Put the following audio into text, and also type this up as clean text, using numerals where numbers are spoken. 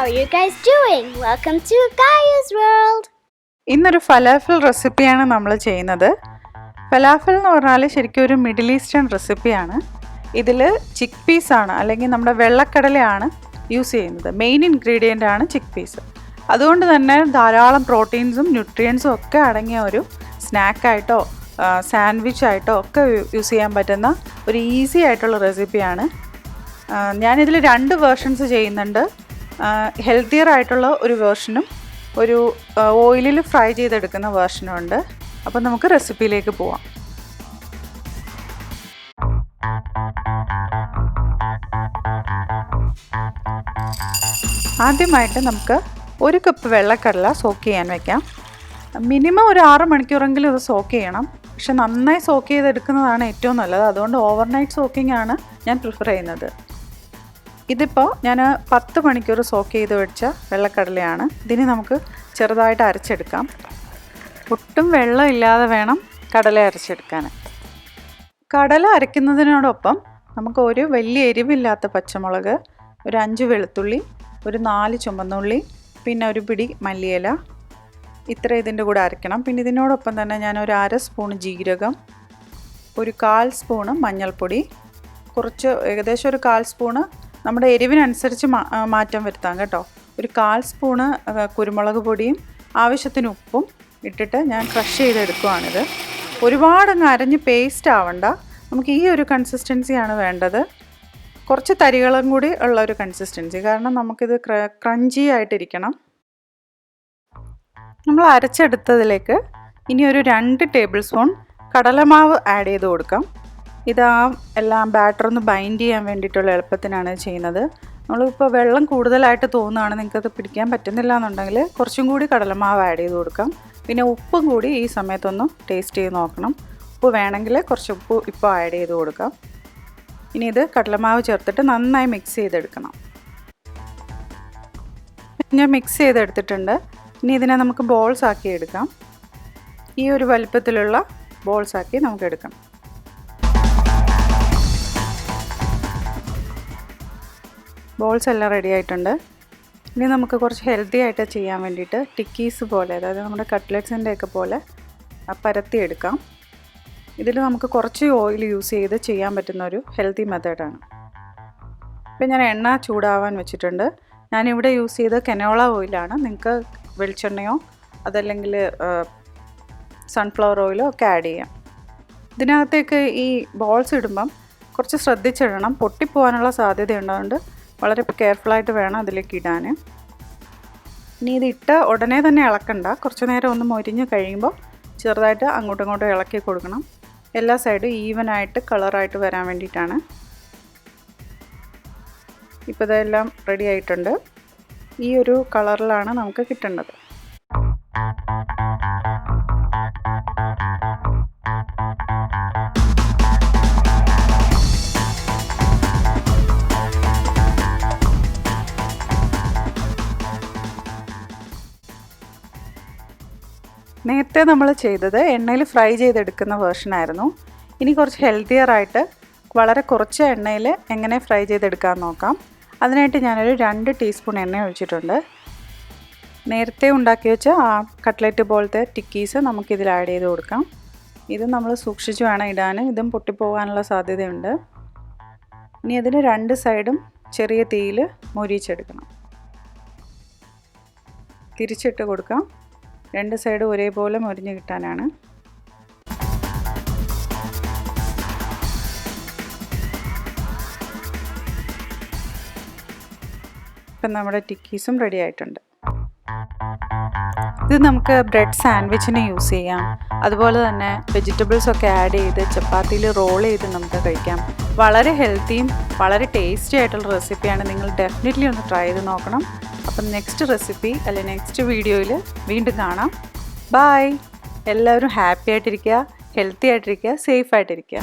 are you guys doing? Welcome to Gaya's World. ഇന്നൊരു falafel റെസിപ്പിയാണ് നമ്മൾ ചെയ്യുന്നത്. ഫലാഫൽ എന്ന് പറഞ്ഞാൽ ശരിക്കും ഒരു മിഡിൽ ഈസ്റ്റേൺ റെസിപ്പിയാണ്. ഇതിൽ ചിക്ക് പീസ് ആണ് അല്ലെങ്കിൽ നമ്മുടെ വെള്ളക്കടലയാണ് യൂസ് ചെയ്യുന്നത്. മെയിൻ ഇൻഗ്രീഡിയൻ്റ് ആണ് ചിക്ക് പീസ്. അതുകൊണ്ട് തന്നെ ധാരാളം പ്രോട്ടീൻസും ന്യൂട്രിയൻസും ഒക്കെ അടങ്ങിയ ഒരു സ്നാക്കായിട്ടോ സാൻഡ്വിച്ച് ആയിട്ടോ ഒക്കെ യൂസ് ചെയ്യാൻ പറ്റുന്ന ഒരു ഈസി ആയിട്ടുള്ള റെസിപ്പിയാണ്. ഞാനിതിൽ 2 വേർഷൻസ് ചെയ്യുന്നുണ്ട്. ഹെൽത്തിയർ ആയിട്ടുള്ള ഒരു വേർഷനും ഒരു ഓയിലിൽ ഫ്രൈ ചെയ്തെടുക്കുന്ന വേർഷനും ഉണ്ട്. അപ്പോൾ നമുക്ക് റെസിപ്പിയിലേക്ക് പോവാം. ആദ്യമായിട്ട് നമുക്ക് 1 കപ്പ് വെള്ളക്കടല സോക്ക് ചെയ്യാൻ വയ്ക്കാം. മിനിമം ഒരു 6 മണിക്കൂറെങ്കിലും ഇത് സോക്ക് ചെയ്യണം. പക്ഷെ നന്നായി സോക്ക് ചെയ്തെടുക്കുന്നതാണ് ഏറ്റവും നല്ലത്. അതുകൊണ്ട് ഓവർനൈറ്റ് സോക്കിംഗ് ആണ് ഞാൻ പ്രിഫർ ചെയ്യുന്നത്. ഇതിപ്പോൾ ഞാൻ 10 മണിക്കൂർ സോക്ക് ചെയ്ത് വെച്ച വെള്ളക്കടലയാണ്. ഇതിന് നമുക്ക് ചെറുതായിട്ട് അരച്ചെടുക്കാം. ഒട്ടും വെള്ളം ഇല്ലാതെ വേണം കടല അരച്ചെടുക്കാൻ. കടല അരയ്ക്കുന്നതിനോടൊപ്പം നമുക്ക് ഒരു വലിയ എരിവില്ലാത്ത പച്ചമുളക്, ഒരു 5 വെളുത്തുള്ളി, ഒരു 4 ചുമന്നുള്ളി, പിന്നെ ഒരു പിടി മല്ലിയില, ഇത്ര ഇതിൻ്റെ കൂടെ അരയ്ക്കണം. പിന്നെ ഇതിനോടൊപ്പം തന്നെ ഞാൻ ഒരു 1/2 സ്പൂൺ ജീരകം, ഒരു 1/4 സ്പൂണ് മഞ്ഞൾപ്പൊടി, കുറച്ച് ഏകദേശം ഒരു 1/4 സ്പൂണ് നമ്മുടെ എരിവിനനുസരിച്ച് മാറ്റം വരുത്താം കേട്ടോ. ഒരു 1/4 സ്പൂണ് കുരുമുളക് പൊടിയും ആവശ്യത്തിന് ഉപ്പും ഇട്ടിട്ട് ഞാൻ ക്രഷ് ചെയ്തെടുക്കുവാണിത്. ഒരുപാടങ്ങ് അരഞ്ഞ് പേസ്റ്റ് ആവണ്ട. നമുക്ക് ഈ ഒരു കൺസിസ്റ്റൻസിയാണ് വേണ്ടത്. കുറച്ച് തരികളും കൂടി ഉള്ള ഒരു കൺസിസ്റ്റൻസി, കാരണം നമുക്കിത് ക്രഞ്ചി ആയിട്ടിരിക്കണം. നമ്മൾ അരച്ചെടുത്തതിലേക്ക് ഇനി ഒരു 2 ടേബിൾ സ്പൂൺ കടലമാവ് ആഡ് ചെയ്ത് കൊടുക്കാം. ഇത് എല്ലാം ബാറ്ററൊന്ന് ബൈൻഡ് ചെയ്യാൻ വേണ്ടിയിട്ടുള്ള എളുപ്പത്തിനാണ് ചെയ്യുന്നത്. നമ്മളിപ്പോൾ വെള്ളം കൂടുതലായിട്ട് തോന്നുകയാണ്, നിങ്ങൾക്കത് പിടിക്കാൻ പറ്റുന്നില്ല എന്നുണ്ടെങ്കിൽ കുറച്ചും കൂടി കടലമാവ് ആഡ് ചെയ്ത് കൊടുക്കാം. പിന്നെ ഉപ്പും കൂടി ഈ സമയത്തൊന്ന് ടേസ്റ്റ് ചെയ്ത് നോക്കണം. ഉപ്പ് വേണമെങ്കിൽ കുറച്ച് ഉപ്പ് ഇപ്പോൾ ആഡ് ചെയ്ത് കൊടുക്കാം. ഇനി ഇത് കടലമാവ് ചേർത്തിട്ട് നന്നായി മിക്സ് ചെയ്തെടുക്കണം. ഞാൻ മിക്സ് ചെയ്തെടുത്തിട്ടുണ്ട്. ഇനി ഇതിനെ നമുക്ക് ബോൾസ് ആക്കി എടുക്കാം. ഈ ഒരു വലിപ്പത്തിലുള്ള ബോൾസ് ആക്കി നമുക്ക് എടുക്കണം. ബോൾസ് എല്ലാം റെഡി ആയിട്ടുണ്ട്. ഇനി നമുക്ക് കുറച്ച് ഹെൽത്തി ആയിട്ട് ചെയ്യാൻ വേണ്ടിയിട്ട് ടിക്കീസ് പോലെ, അതായത് നമ്മുടെ കട്ട്ലറ്റ്സിൻ്റെ ഒക്കെ പോലെ പരത്തിയെടുക്കാം. ഇതിൽ നമുക്ക് കുറച്ച് ഓയിൽ യൂസ് ചെയ്ത് ചെയ്യാൻ പറ്റുന്ന ഒരു ഹെൽത്തി മെത്തേഡാണ്. ഇപ്പം ഞാൻ എണ്ണ ചൂടാവാൻ വെച്ചിട്ടുണ്ട്. ഞാനിവിടെ യൂസ് ചെയ്ത് കനോള ഓയിലാണ്. നിങ്ങൾക്ക് വെളിച്ചെണ്ണയോ അതല്ലെങ്കിൽ സൺഫ്ലവർ ഓയിലോ ഒക്കെ ആഡ് ചെയ്യാം. ഇതിനകത്തേക്ക് ഈ ബോൾസ് ഇടുമ്പം കുറച്ച് ശ്രദ്ധിച്ചിടണം, പൊട്ടിപ്പോകാനുള്ള സാധ്യതയുള്ളതുകൊണ്ട് വളരെ കെയർഫുള്ളായിട്ട് വേണം അതിലേക്ക് ഇടാൻ. ഇനി ഇതിട്ട് ഉടനെ തന്നെ ഇളക്കണ്ട. കുറച്ച് നേരം ഒന്ന് മൊരിഞ്ഞ് കഴിയുമ്പോൾ ചെറുതായിട്ട് അങ്ങോട്ടും ഇങ്ങോട്ടും ഇളക്കി കൊടുക്കണം. എല്ലാ സൈഡും ഈവനായിട്ട് കളറായിട്ട് വരാൻ വേണ്ടിയിട്ടാണ്. ഇപ്പോൾ ഇതെല്ലാം റെഡി ആയിട്ടുണ്ട്. ഈ ഒരു കളറിലാണ് നമുക്ക് കിട്ടേണ്ടത്. നേരത്തെ നമ്മൾ ചെയ്തത് എണ്ണയിൽ ഫ്രൈ ചെയ്തെടുക്കുന്ന വേർഷനായിരുന്നു. ഇനി കുറച്ച് ഹെൽത്തിയർ ആയിട്ട് വളരെ കുറച്ച് എണ്ണയിൽ എങ്ങനെ ഫ്രൈ ചെയ്തെടുക്കാമെന്ന് നോക്കാം. അതിനായിട്ട് ഞാനൊരു 2 ടീസ്പൂൺ എണ്ണ ഒഴിച്ചിട്ടുണ്ട്. നേരത്തെ ഉണ്ടാക്കി വെച്ച ആ കട്ട്ലറ്റ് പോലത്തെ ടിക്കീസ് നമുക്കിതിൽ ആഡ് ചെയ്ത് കൊടുക്കാം. ഇത് നമ്മൾ സൂക്ഷിച്ച് വേണം ഇടാൻ, ഇതും പൊട്ടിപ്പോകാനുള്ള സാധ്യതയുണ്ട്. ഇനി അതിന് 2 സൈഡും ചെറിയ തീയിൽ മൊരിച്ചെടുക്കണം. തിരിച്ചിട്ട് കൊടുക്കാം. 2 സൈഡും ഒരേപോലെ മൊരിഞ്ഞ് കിട്ടാനാണ്. ഇപ്പം നമ്മുടെ ടിക്കീസും റെഡി ആയിട്ടുണ്ട്. ഇത് നമുക്ക് ബ്രെഡ് സാൻഡ്വിച്ചിന് യൂസ് ചെയ്യാം. അതുപോലെ തന്നെ വെജിറ്റബിൾസൊക്കെ ആഡ് ചെയ്ത് ചപ്പാത്തിയിൽ റോൾ ചെയ്ത് നമുക്ക് കഴിക്കാം. വളരെ ഹെൽത്തിയും വളരെ ടേസ്റ്റി ആയിട്ടുള്ള റെസിപ്പിയാണ്. നിങ്ങൾ ഡെഫിനറ്റ്ലി ഒന്ന് ട്രൈ ചെയ്ത് നോക്കണം. അപ്പം നെക്സ്റ്റ് റെസിപ്പി അല്ലെങ്കിൽ നെക്സ്റ്റ് വീഡിയോയിൽ വീണ്ടും കാണാം. ബൈ. എല്ലാവരും ഹാപ്പി ആയിട്ടിരിക്കുക, ഹെൽത്തി ആയിട്ടിരിക്കുക, സേഫ് ആയിട്ടിരിക്കുക.